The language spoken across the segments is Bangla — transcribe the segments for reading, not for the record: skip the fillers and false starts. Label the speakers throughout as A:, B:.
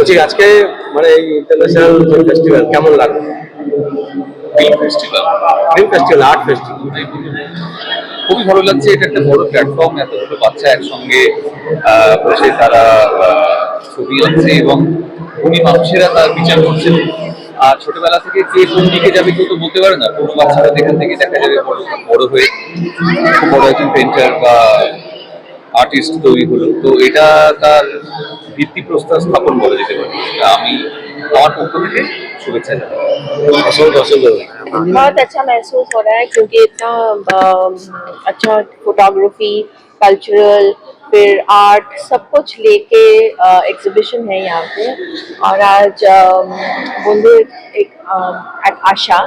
A: বলছি আজকে মানে এই ইন্টারন্যাশনাল ফেস্টিভ্যাল কেমন লাগলো?
B: Film festival,
A: film festival, art festival.
B: খুবই ভালো লাগছে। এটা একটা বড় প্ল্যাটফর্ম, এতগুলো বাচ্চা একসঙ্গে বসে তারা ছবি আঁকছে এবং উনি মানুষেরা তার বিচার করছেন। আর ছোটবেলা থেকে কে কোন দিকে যাবে কেউ তো বলতে পারে না। কোনো বাচ্চারা এখান থেকে দেখা যাবে বড় হয়ে খুব বড় একজন পেন্টার বা আর্টিস্ট তৈরি হলো। তো এটা তার ভিত্তিপ্রস্তর স্থাপন বলা যেতে পারে। আমি আমার পক্ষ থেকে শুভেচ্ছা জানাই।
A: অসংখ্য অসংখ্য।
C: बहुत अच्छा महसूस हो रहा है क्योंकि इतना अच्छा फोटोग्राफी, कल्चरल, फिर आर्ट सब कुछ लेके एग्जीबिशन है यहाँ पे। और आज बंधु एक आशा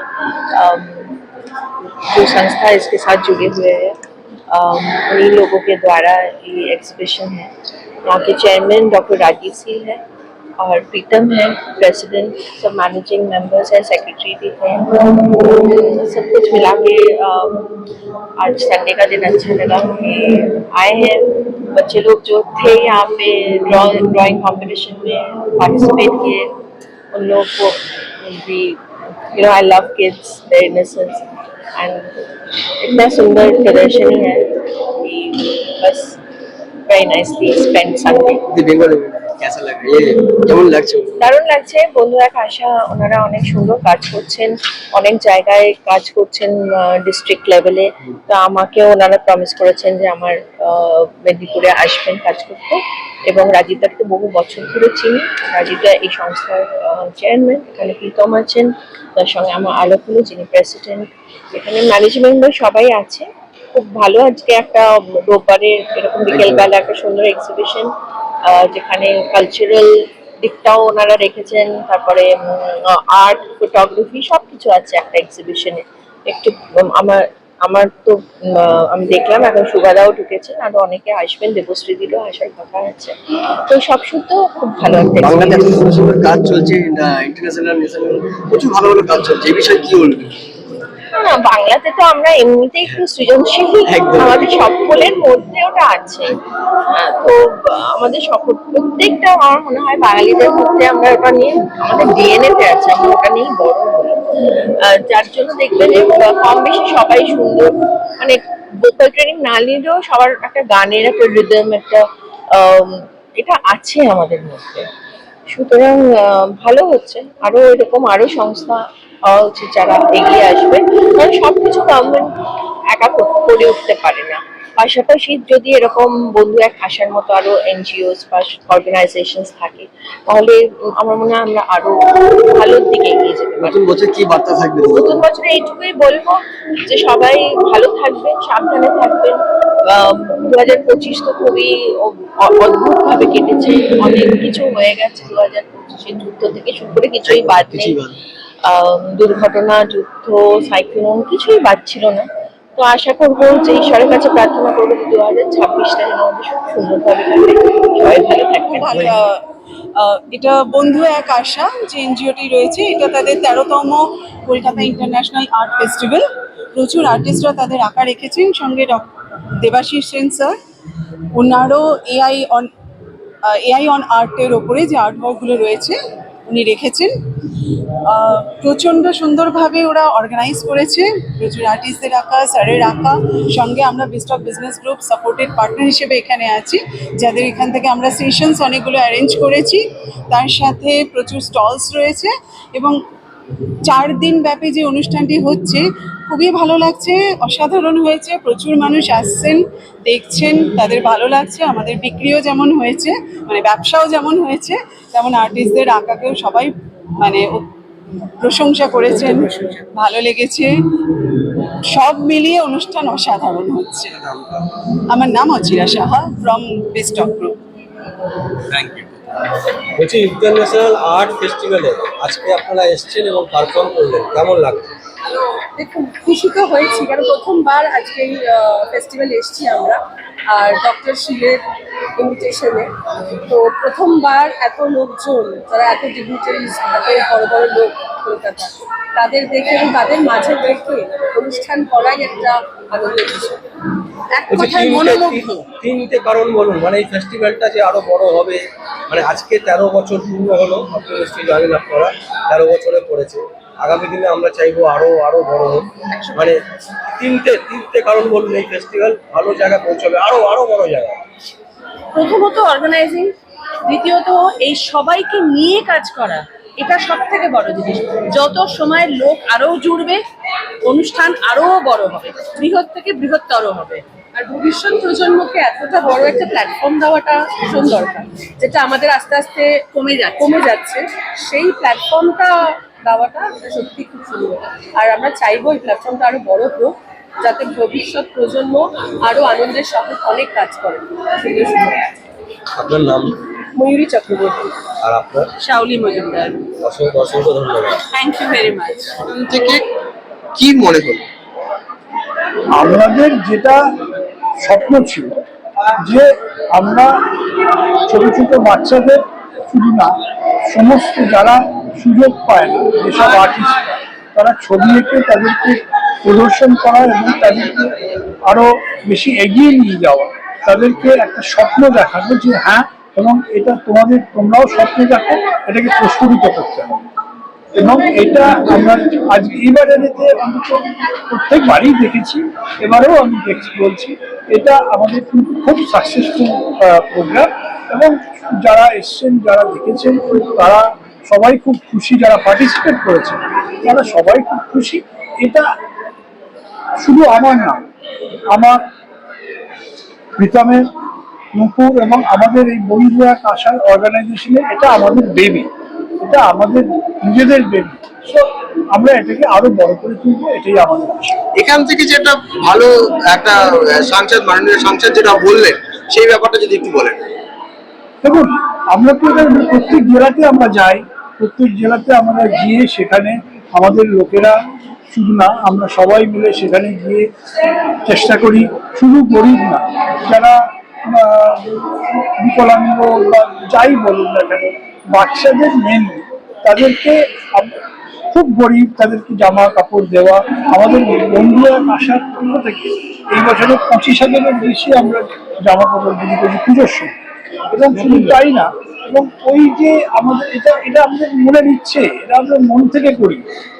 C: जो संस्था इसके साथ जुड़े हुए हैं, उन्हीं लोगों के द्वारा ये एग्जीबिशन है। यहाँ के चेयरमैन डॉक्टर राजीव सिंह है और प्रीतम है प्रेसिडेंट, सब मैनेजिंग मेंबर्स हैं, सेक्रेटरी भी हैं। सब कुछ मिला के आज संडे का दिन अच्छा लगा कि आए हैं बच्चे लोग जो थे यहाँ पे ड्राइंग कंपटीशन में पार्टिसिपेट किए। उन लोगों को भी I love kids, their innocence and इतना सुंदर प्रदर्शनी है कि बस very nicely spent Sunday.
A: कैसा लग रहा है? কেমন লাগছে?
C: দারুণ লাগছে। বন্ধু এক আশা, ওনারা অনেক সুন্দর কাজ করছেন, অনেক জায়গায় কাজ করছেন ডিস্ট্রিক্ট লেভেলে। তো আমাকেও ওনারা প্রমিস করেছেন যে আমার মেদিনীপুরে আসবেন কাজ করতে। এবং রাজিতাকে তো বহু বছর ধরে চিনি। রাজিতা এই সংস্থার চেয়ারম্যান, এখানে প্রীতম আছেন, তার সঙ্গে আমার আলোক হলো যিনি প্রেসিডেন্ট, এখানে ম্যানেজমেন্টও সবাই আছে। খুব ভালো আজকে একটা রোববারের এরকম বিকেলবেলা একটা সুন্দর এক্সিবিশন, যেখানে কালচারাল দিকটাও ওনারা রেখেছেন, তারপরে আর্ট, ফটোগ্রাফি সবকিছু আছে একটা এক্সিবিশনে। একটু আমার আমার তো আমি দেখলাম এখন সুগাদাও ঢুকেছেন, আরো অনেকে আসবেন, দেবশ্রীদিরও আসার কথা আছে। তো সব শুদ্ধ খুব ভালো একটা
A: বাংলাদেশে সুন্দর সুন্দর কাজ চলছে, ইন্টারন্যাশনাল ন্যাশনাল প্রচুর ভালো ভালো কাজ চলছে, এই বিষয়ে কি বলবেন?
C: না, বাংলাতে তো আমরা এমনিতেই একটু সৃজনশীল, আমাদের সকলের মধ্যে ওটা আছে। তো আমাদের প্রত্যেকটা আমার মনে হয় বাঙালিদের মধ্যে আমরা ওটা নিয়ে আমাদের ডিএনএ তে আছে, আমরা ওটা নিয়েই বড় হই। যার জন্য দেখবেন যে কম বেশি সবাই সুন্দর, মানে ভোকাল ট্রেনিং না নিলেও সবার একটা গানের একটা রিদম একটা এটা আছে আমাদের মধ্যে। সুতরাং ভালো হচ্ছে, আরো এরকম আরো সংস্থা হওয়া উচিত যারা এগিয়ে আসবে, কারণ সবকিছু গভর্নমেন্ট একা করে উঠতে পারে না। পাশাপাশি যদি এরকম বন্ধু এক আসার মতো আরো এনজিওস বা অর্গানাইজেশন থাকে, তাহলে আমার মনে হয় আমরা আরো ভালোর দিকে এগিয়ে যেতে পারি।
A: নতুন বছর কি বার্তা থাকবে?
C: নতুন বছরে এইটুকুই বলবো যে সবাই ভালো থাকবেন, সাবধানে থাকবেন। 2025 তো খুবই অদ্ভুত ভাবে কেটেছে, অনেক কিছু হয়ে গেছে 2025 যুদ্ধ থেকে শুরু করে কিছুই বাদ নেই। দুর্ঘটনা, যুদ্ধ, সাইক্লোন কিছুই বাদ ছিল না। তো আশা করবো যে ঈশ্বরের কাছে প্রার্থনা করবো যে 2026টা যেন আমাদের খুব সুন্দরভাবে কাটে, সবাই ভালো থাকবেন।
D: এটা বন্ধু এক আশা যে এনজিওটি রয়েছে, এটা তাদের 13তম কলকাতা ইন্টারন্যাশনাল আর্ট ফেস্টিভ্যাল। প্রচুর আর্টিস্টরা তাদের আঁকা রেখেছেন, সঙ্গে দেবাশিস সেন স্যার, ওনারও এআই অন আর্টের ওপরে যে আর্টওয়ার্কগুলো রয়েছে উনি রেখেছেন। প্রচণ্ড সুন্দরভাবে ওরা অর্গানাইজ করেছে, প্রচুর আর্টিস্টদের আঁকা, স্যারের আঁকা, সঙ্গে আমরা best of business group supported partner হিসেবে এখানে আছি, যাদের এখান থেকে আমরা সেশনস অনেকগুলো অ্যারেঞ্জ করেছি। তার সাথে প্রচুর স্টলস রয়েছে এবং 4 দিন ব্যাপী যে অনুষ্ঠানটি হচ্ছে খুবই ভালো লাগছে, অসাধারণ হয়েছে। প্রচুর মানুষ আসছেন, দেখছেন, তাদের ভালো লাগছে। আমাদের বিক্রিও যেমন হয়েছে, মানে ব্যবসাও যেমন হয়েছে, তেমন আর্টিস্টদের আঁকাকেও সবাই মানে প্রশংসা করেছেন, ভালো লেগেছে। সব মিলিয়ে অনুষ্ঠান অসাধারণ হচ্ছে। আমার নাম Achira Saha from best of group.
B: Thank you.
A: বলছি ইন্টারন্যাশনাল আর্ট ফেস্টিভ্যালে আজকে আপনারা এসেছেন এবং পারফর্ম করলেন, কেমন লাগছে?
E: দেখুন, খুশি তো হয়েছি, কারণ প্রথমবার আজকে এই ফেস্টিভ্যালে এসেছি আমরা, আর ডক্টর শিবের ইনভিটেশনে। তো প্রথমবার এত লোকজন, যারা এত ডিগনিটারিজ, এত বড় বড় লোক কলকাতা, তাদের দেখে এবং তাদের মাঝে দেখে অনুষ্ঠান করাই একটা আনন্দের বিষয়। এক কথায় মনোমুগ্ধ।
A: তিনটে কারণ বলুন, মানে এই ফেস্টিভ্যালটা যে আরো বড় হবে, মানে আজকে 13 বছর পূর্ণ হলো, আপনি নিশ্চয়ই জানেন, আপনারা 13 বছরে পড়েছে। আগামী দিনে আমরা চাইবো আরো আরো বড় হোক। মানে তিনটে কারণ বলুন এই ফেস্টিভ্যাল ভালো জায়গায় পৌঁছাবে, আরো আরো বড় জায়গা।
E: প্রথমত অর্গানাইজিং, দ্বিতীয়ত এই সবাইকে নিয়ে কাজ করা, এটা সব থেকে বড় জিনিস। যত সময় লোক আরো জুড়বে, অনুষ্ঠান আরো বড় হবে, বৃহৎ থেকে বৃহত্তর হবে। আর ভবিষ্যৎ প্রজন্মকে এতটা বড় একটা প্ল্যাটফর্ম দেওয়াটা ভীষণ দরকার, যেটা আমাদের আস্তে আস্তে কমে যাচ্ছে। সেই প্ল্যাটফর্মটা দেওয়াটা সত্যি খুব সুন্দর। আর আমরা চাইবো এই প্ল্যাটফর্মটা আরো বড় হোক, যাতে ভবিষ্যৎ প্রজন্ম আরো আনন্দের সাথে অনেক কাজ করে। সুন্দর সুন্দর।
A: আপনার নাম?
E: ময়ূরী চক্রবর্তী।
A: আর আপনার?
E: শাওলি মজুমদার।
A: অসংখ্য অসংখ্য ধন্যবাদ।
E: Thank you very much.
F: থেকে কি মনে হলো?
G: আমাদের যেটা স্বপ্ন ছিল যে আমরা ছোট ছোট বাচ্চাদের শুধু না, সমস্ত যারা সুযোগ পায় না, যেসব আর্টিস্ট তারা ছবি এঁকে তাদেরকে প্রদর্শন করা এবং তাদেরকে আরো বেশি এগিয়ে নিয়ে যাওয়া, তাদেরকে একটা স্বপ্ন দেখানো যে হ্যাঁ, এবং এটা তোমরাও স্বপ্ন দেখো, এটাকে প্রস্ফুটিত করতে হবে। এবং এটা আমরা আজ এইবারে অন্তত প্রত্যেকবারই দেখেছি, এবারেও আমি বলছি এটা আমাদের কিন্তু খুব সাকসেসফুল প্রোগ্রাম। এবং যারা এসছেন, যারা দেখেছেন, তারা সবাই খুব খুশি, যারা পার্টিসিপেট করেছেন তারা সবাই খুব খুশি। এটা শুধু আমার না, আমার প্রীতমের, নুপুর এবং আমাদের এই বন্ধু এক আশার অর্গানাইজেশনে এটা আমাদের বেবি, এটা আমাদের নিজেদের বেবি। আমরা এটাকে আরো বড় করে তুলবো, এটাই আমাদের আশা।
F: এখান থেকে যে একটা ভালো একটা সাংসদ, মাননীয় সাংসদ যেটা বললেন, সেই ব্যাপারটা যদি একটু বলেন।
G: দেখুন, আমরা তো প্রত্যেক জেলাতে আমরা যাই, প্রত্যেক জেলাতে আমরা গিয়ে সেখানে আমাদের লোকেরা শুধু না, আমরা সবাই মিলে সেখানে গিয়ে চেষ্টা করি, শুধু গরিব না, যারা বিকলাঙ্গ বা যাই বলুন না কেন, বাচ্চাদের মেন তাদেরকে খুব গরিব, তাদেরকে জামা কাপড় দেওয়া। আমাদের বন্ধুরা আসার পক্ষ থেকে এই বছরে 25,000-এর বেশি আমরা জামা কাপড় বিক্রি করি পুজোর সময়। এবং শুধু তাই না, এবং ওই যে আমাদের এটা আমাদের মনের ইচ্ছে, এটা আমরা মন থেকে করি।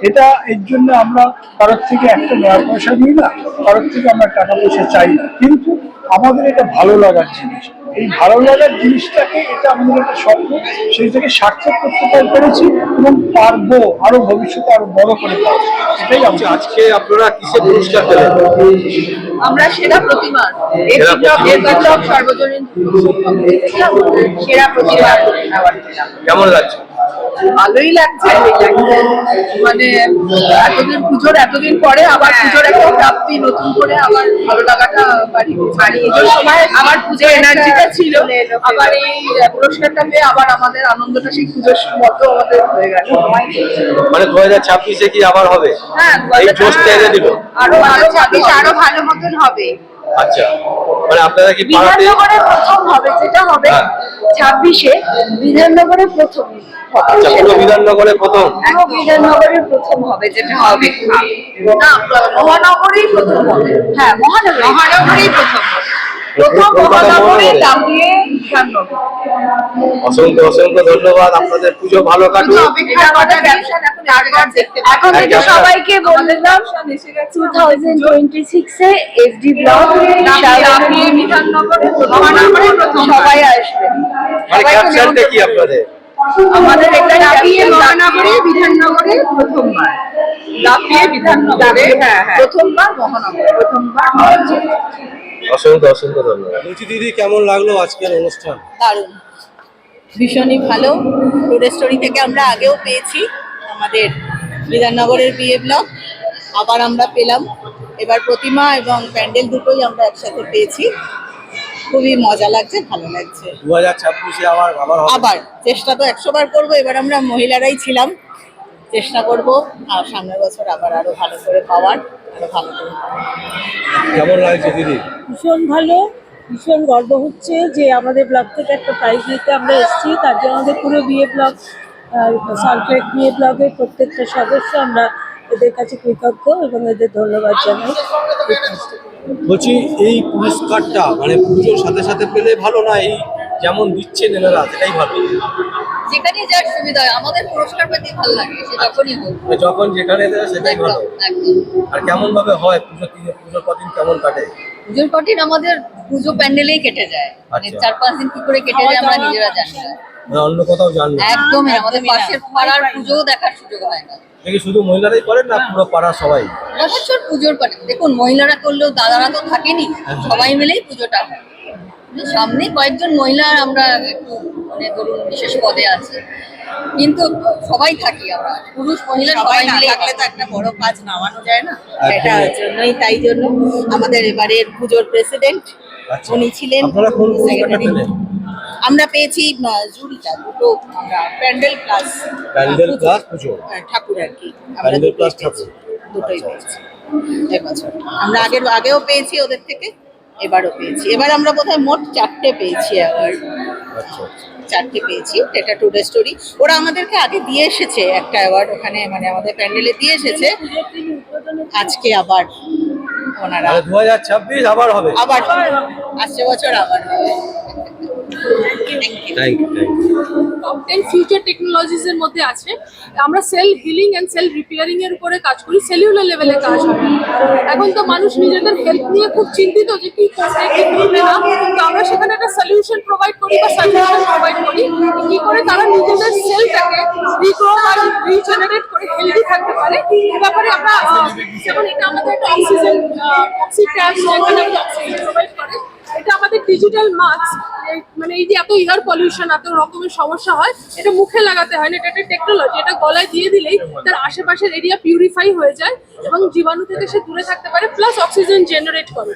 G: এটা এর জন্য আমরা কারোর থেকে একটা নয়া পয়সা নিই না, কারোর থেকে আমরা টাকা পয়সা চাই না, কিন্তু আমাদের এটা ভালো লাগার জিনিস। এই ভালো লাগার জিনিসটাকে, এটা আমাদের একটা স্বপ্ন, সেইটাকে সার্থক করতে পেরেছি এবং পারবো আরো ভবিষ্যতে আরো বড় করে পারবো। এটাই
A: আচ্ছা, আজকে আপনারা কিসে পুরস্কার পেলেন?
E: আমরা সেরা প্রতিমা সর্বজনীন সেরা প্রতিমা অ্যাওয়ার্ড পেলাম।
A: কেমন লাগছে?
E: ভালোই লাগছে। মানে এতদিন পরে আবার পুজোর একটা প্রাপ্তি, নতুন করে আবার ভালো লাগাটা পুজোর সময় আবার পুজোর এনার্জিটা ছিল, আবার এই পুরস্কারটা পেয়ে আবার আমাদের আনন্দটা সেই পুজোর মতো আমাদের হয়ে গেল।
A: মানে 2026-এ কি আবার হবে?
E: হ্যাঁ,
A: এই জোশটা এনে দিল।
E: আরো ভালো মতন হবে।
A: আচ্ছা, মানে আপনারা কি পাড়াতে?
C: বিধাননগরে প্রথম হবে, যেটা হবে
A: হ্যাঁ।
C: 26-এ বিধাননগরে প্রথম হবে।
A: আচ্ছা, পুরো বিধাননগরে প্রথম?
C: পুরো বিধাননগরে প্রথম হবে, যেটা হবে
E: না, মহানগরেই প্রথম হবে।
C: হ্যাঁ, মহানগরেই প্রথম হবে।
E: প্রথম মহানগরে
A: মহানগরে।
E: দাঁড়িয়ে বিধাননগর।
A: অসংখ্য অসংখ্য ধন্যবাদ। আপনাদের পুজো ভালো কাটুক।
E: এটা আমাদের ব্যবসা এখন একবার দেখতে পাবো।
C: এখন থেকে
A: একদম।
C: সবাইকে বললাম 2026-এ এসডি ব্লক
E: দাঁড়িয়ে বিধাননগরে মহানগরে প্রথম
C: সবাই আসবে।
A: মানে ক্যাপশনটা কি আপনাদের?
E: আমাদের এটা দাঁড়িয়ে মহানগরে বিধাননগরে প্রথমবার, দাঁড়িয়ে বিধাননগরে প্রথমবার, মহানগরে প্রথমবার।
A: অসংখ্য অসংখ্য ধন্যবাদ। রুচি দিদি, কেমন লাগলো আজকের অনুষ্ঠান?
D: দারুণ, ভীষণই ভালো। রোড স্টোরি থেকে আমরা আগেও পেয়েছি আমাদের বিধাননগরের বিয়ে ব্লক, আবার আমরা পেলাম। এবার প্রতিমা এবং প্যান্ডেল দুটোই আমরা একসাথে পেয়েছি। খুবই মজা লাগছে, ভালো লাগছে।
A: 2026-এ আবার হবে?
D: আবার চেষ্টা তো 100 বার করবো। এবার আমরা মহিলারাই ছিলাম, চেষ্টা করব আর সামনের বছর আবার আরো ভালো করে পাওয়ার, আরো ভালো করে পাওয়ার।
A: কেমন লাগছে দিদি?
H: ভীষণ ভালো, ভীষণ গর্ব হচ্ছে যে আমাদের ব্লক থেকে একটা প্রাইজ নিতে আমরা এসেছি। তার জন্য আমাদের পুরো বিয়ে ব্লক, সার্কুলেট বিয়ে ব্লকের প্রত্যেকটা সদস্য আমরা এদের কাছে কৃতজ্ঞ এবং এদের ধন্যবাদ জানাই।
A: বলছি এই পুরস্কারটা মানে পুজোর সাথে সাথে পেলে ভালো না, এই যেমন দিচ্ছেন এনারা সেটাই ভালো?
I: যেখানে যার সুবিধা হয়, আমাদের পুরস্কার পেতে ভালো লাগে, সে যখনই হোক।
A: যখন যেখানে দেয় সেটাই ভালো।
I: একদম।
A: আর কেমন ভাবে হয় পুজোর কদিন কেমন কাটে?
I: পুজোর কঠিন আমাদের পুজো প্যান্ডেলেই কেটে যায়, মানে
A: আচ্ছা।
I: 4-5 দিন কি করে কেটে যায় আমরা নিজেরা জানি না।
A: মানে অন্য কোথাও জান না?
I: একদমই আমাদের পাশের পাড়ার পুজো দেখার সুযোগ হয় না।
A: দেখি শুধু মহিলারাই করেন না পুরো পাড়া সবাই?
I: বছর পুজোর পরে দেখুন, মহিলারা করলেও দাদারা তো থাকেনি, সবাই মিলেই পুজোটা হয়। সামনে কয়েকজন মহিলা আমরা একটু মানে ধরুন বিশেষ পদে আছে, কিন্তু সবাই থাকি আমরা, পুরুষ মহিলা সবাই মিলে থাকলে তো একটা বড় কাজ নামানো যায় না।
C: এটার জন্যই, তাই জন্য আমাদের এবারের পুজোর প্রেসিডেন্ট
A: আচ্ছা।
C: উনি ছিলেন
A: আপনারা কোন পুরস্কারটা
C: সেক্রেটারি।
A: পেলেন?
C: আমরা পেয়েছি জুরিটা দুটো, আমরা প্যান্ডেল প্লাস
A: প্যান্ডেল প্লাস পুজো,
C: ঠাকুর আর কি, আমরা
A: প্যান্ডেল
C: দুটোই
A: প্লাস
C: পেয়েছি,
A: ঠাকুর।
C: দুটোই
A: আচ্ছা,
C: পেয়েছি এবছর। আমরা আগেও পেয়েছি ওদের থেকে, এবারও পেয়েছি। এবার আমরা বোধহয় মোট 4টে পেয়েছি অ্যাওয়ার্ড,
A: আচ্ছা।
C: 4টে পেয়েছি। এটা টুডে স্টোরি, ওরা আমাদেরকে আগে দিয়ে এসেছে একটা অ্যাওয়ার্ড, ওখানে মানে আমাদের প্যান্ডেলে দিয়ে এসেছে। আজকে আবার ওনারা
A: তাহলে 2026 আবার হবে।
C: আবার আসছে বছর আবার হবে।
A: Thank you.
E: Top 10 future technologies এর মধ্যে আছে। আমরা self healing and self repairing এর উপরে কাজ করি, সেলুলার লেভেলে কাজ হয়। এখন তো মানুষ নিজেদের হেলথ নিয়ে খুব চিন্তিত যে কি করবে কি করবে না, তো আমরা সেখানে একটা সলিউশন প্রোভাইড করি বা সাজেশন প্রোভাইড করি কি করে তারা নিজেদের সেলটাকে রিগ্রো বা রিজেনারেট করে হেলদি থাকতে পারে। এই ব্যাপারে আমরা যেমন এটা আমাদের একটা অক্সিজেন অক্সিট্যাস যেখানে আমাদের অক্সিজেন প্রোভাইড করে, এটা আমাদের ডিজিটাল মাস্ক। মানে এই যে এত এয়ার পলিউশন, এত রকমের সমস্যা হয়, এটা মুখে লাগাতে হয় না, এটা একটা টেকনোলজি। এটা গলায় দিয়ে দিলেই তার আশেপাশের এরিয়া পিউরিফাই হয়ে যায় এবং জীবাণু থেকে সে দূরে থাকতে পারে, প্লাস অক্সিজেন জেনারেট করে।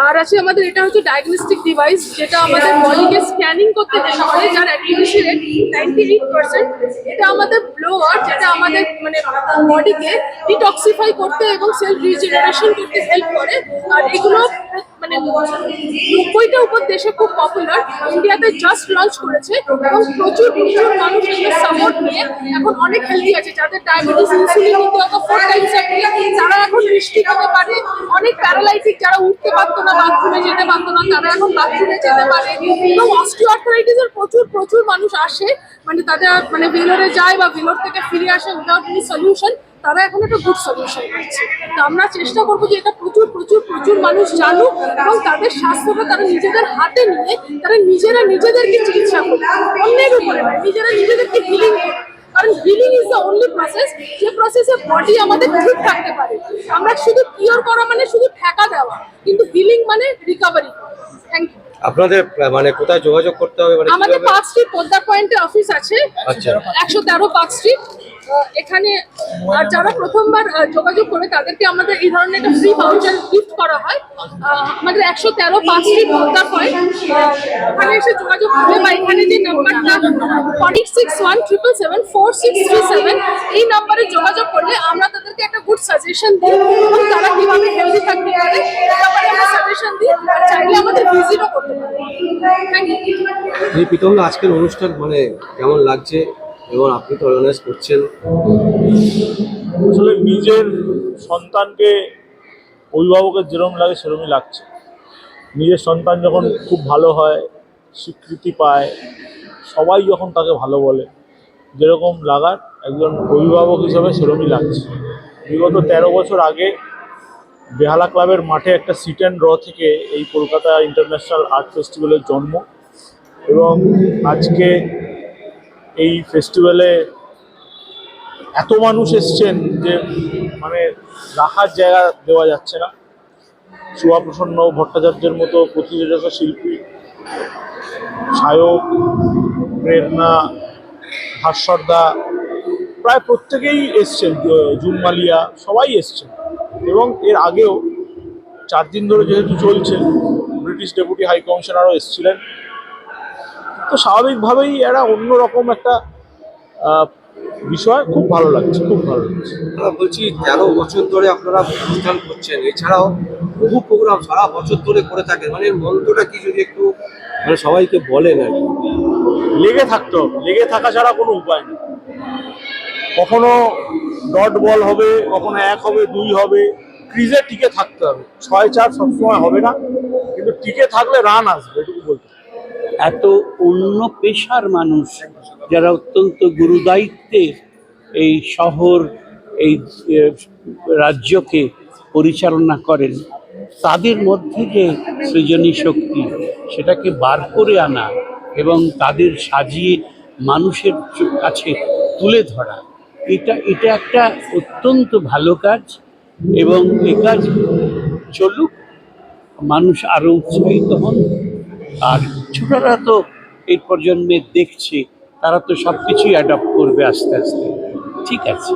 E: আর আছে আমাদের এটা হচ্ছে ডায়াগনস্টিক ডিভাইস, যেটা আমাদের বডিকে স্ক্যানিং করতে হেল্প করে, যার অ্যাকিউরেসি রেট 98%। এটা আমাদের ব্লোয়ার, যেটা আমাদের মানে বডিকে ডিটক্সিফাই করতে এবং সেল রিজেনারেশন করতে হেল্প করে। আর এগুলো মানে 90টা উপর দেশে খুব পপুলার, ইন্ডিয়াতে জাস্ট লঞ্চ করেছে এবং প্রচুর মানুষ এগুলো সাপোর্ট নিয়ে এখন অনেক হেলদি আছে। যাদের ডায়াবেটিস, ইনসুলিন নিতে হতো 4 টাইমস আ ডে, তারা এখন মিষ্টি খেতে পারে। অনেক প্যারালাইটিক যারা উঠতে পারতো না, বাথরুমে যেতে পারতো না, তারা এখন বাথরুমে যেতে পারে। এবং অস্টিওআর্থ্রাইটিসের প্রচুর মানুষ আসে, মানে তাদের মানে ভেলোরে যায় বা ভেলোর থেকে ফিরে আসে উইদাউট এনি সলিউশন, তারা এখন একটা গুড সলিউশন পাচ্ছে। তো আমরা চেষ্টা করবো যে এটা প্রচুর মানুষ জানুক এবং তাদের স্বাস্থ্যটা তারা নিজেদের হাতে নিয়ে তারা নিজেদেরকে চিকিৎসা করবে, অন্যের উপরে নয়, নিজেদেরকে হিলিং করবে। কারণ healing is the only process, যে প্রসেসে বডি আমাদের ঠিক থাকতে পারে। আমরা শুধু কিওর করা মানে শুধু ঠেকা দেওয়া, কিন্তু হিলিং মানে রিকভারি করা। Thank you.
A: আপনাদের মানে কোথায় যোগাযোগ করতে হবে? মানে
E: আমাদের
A: কিভাবে?
E: পার্ক স্ট্রিট পোদ্দার পয়েন্টে অফিস আছে,
A: আচ্ছা।
E: 113 পার্ক স্ট্রিট এখানে। আর যারা প্রথমবার যোগাযোগ করে তাদেরকে আমাদের এই ধরনের একটা ফ্রি ভাউচার গিফট করা হয়। আমাদের 113 পার্ক স্ট্রিট পোদ্দার পয়েন্ট, ওখানে এসে যোগাযোগ করবে বা এখানে যে নাম্বারটা 4617774637, এই নাম্বারে যোগাযোগ করলে আমরা তাদেরকে একটা গুড সাজেশন দিই এবং তারা কিভাবে হেলদি থাকতে পারে এই ব্যাপারে আমরা সাজেশন দিই। আর চাইলে আমাদের ভিজিটও করতে পারে। Thank you.
A: এই প্রীতমদা, আজকের অনুষ্ঠান মানে কেমন লাগছে এবং আপনি তো অর্গানাইজ করছেন?
J: আসলে নিজের সন্তানকে অভিভাবকের যেরকম লাগে সেরকমই লাগছে। নিজের সন্তান যখন খুব ভালো হয়, স্বীকৃতি পায়, সবাই যখন তাকে ভালো বলে, যেরকম লাগার একজন অভিভাবক হিসেবে সেরকমই লাগছে। বিগত 13 বছর আগে বেহালা ক্লাবের মাঠে একটা সিট অ্যান্ড ড্র থেকে এই কলকাতা ইন্টারন্যাশনাল আর্ট ফেস্টিভ্যালের জন্ম, এবং আজকে এই ফেস্টিভ্যালে এত মানুষ এসছেন যে মানে রাখার জায়গা দেওয়া যাচ্ছে না। সুভাপ্রসন্ন ভট্টাচার্যের মতো প্রতিযোগিতা শিল্পী, সায়ক, প্রেরণা, ভাস্বরদা, প্রায় প্রত্যেকেই এসছেন, জুন মালিয়া, সবাই এসছেন। এবং এর আগেও 4 দিন ধরে যেহেতু চলছে, ব্রিটিশ ডেপুটি হাই কমিশনারও এসছিলেন। তো স্বাভাবিকভাবেই এরা অন্যরকম একটা বিষয়, খুব ভালো লাগছে, খুব ভালো লাগছে।
A: বলছি 13 বছর ধরে আপনারা অনুষ্ঠান করছেন, এছাড়াও বহু প্রোগ্রাম সারা বছর ধরে করে থাকেন, মানে মন্ত্রটা কি যদি একটু মানে সবাইকে বলেন আর কি?
J: লেগে থাকতে হবে, লেগে থাকা ছাড়া কোনো উপায় নেই। কখনো ডট বল হবে, কখনো 1 হবে, 2 হবে, ক্রিজে টিকে থাকতে হবে। 6-4 সবসময় হবে না, কিন্তু টিকে থাকলে রান আসবে, এটুকু বলতে পারি।
K: এত অন্য পেশার মানুষ যারা অত্যন্ত গুরুদায়িত্বে এই শহর এই রাজ্যকে পরিচালনা করেন, তাদের মধ্যে যে সৃজনী শক্তি সেটাকে বার করে আনা এবং তাদের সাজিয়ে মানুষের কাছে তুলে ধরা, এটা একটা অত্যন্ত ভালো কাজ। এবং এ কাজ চলুক, মানুষ আরো উৎসাহিত হন। আর ছোটরা তো এই প্রজন্মে দেখছে, তারা তো সবকিছুই অ্যাডপ্ট করবে আস্তে আস্তে। ঠিক আছে।